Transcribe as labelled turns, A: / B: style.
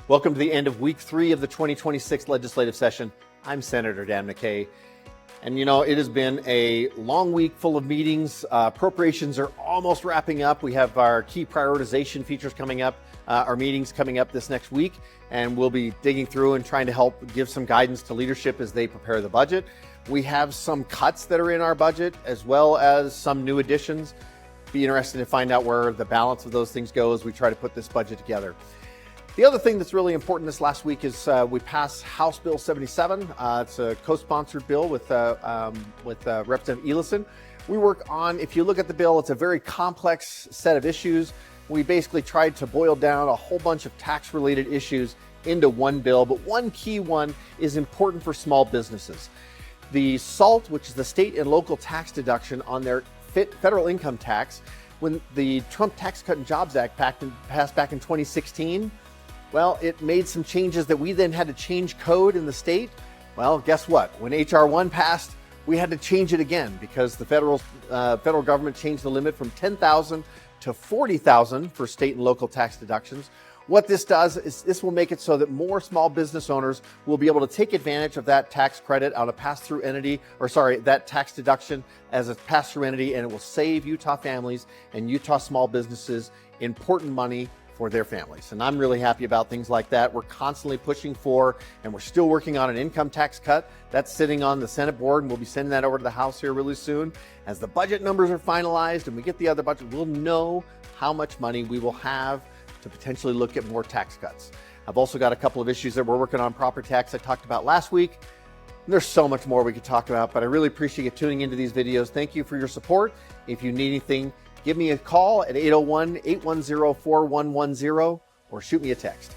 A: Welcome to the end of week 3 of the 2026 legislative session. I'm Senator Dan McKay. And you know, it has been a long week full of meetings. Appropriations are almost wrapping up. We have our key prioritization features coming up, our meetings coming up this next week, and we'll be digging through and trying to help give some guidance to leadership as they prepare the budget. We have some cuts that are in our budget, as well as some new additions. Be interested to find out where the balance of those things go as we try to put this budget together. The other thing that's really important this last week is we passed House Bill 77. It's a co-sponsored bill with Representative Ellison. We work on, if you look at the bill, it's a very complex set of issues. We basically tried to boil down a whole bunch of tax-related issues into one bill, but one key one is important for small businesses. The SALT, which is the state and local tax deduction on their federal income tax, when the Trump Tax Cut and Jobs Act passed back in 2016, well, it made some changes that we then had to change code in the state. Well, guess what? When HR 1 passed, we had to change it again because the federal government changed the limit from $10,000 to $40,000 for state and local tax deductions. What this does is this will make it so that more small business owners will be able to take advantage of that tax credit on a pass-through entity, that tax deduction as a pass-through entity, and it will save Utah families and Utah small businesses important money for their families. And I'm really happy about things like that. We're constantly pushing for, and we're still working on an income tax cut that's sitting on the Senate board, and we'll be sending that over to the House here really soon. As the budget numbers are finalized and we get the other budget, we'll know how much money we will have to potentially look at more tax cuts. I've also got a couple of issues that we're working on, property tax I talked about last week. There's so much more we could talk about, but I really appreciate you tuning into these videos. Thank you for your support. If you need anything, give me a call at 801-810-4110 or shoot me a text.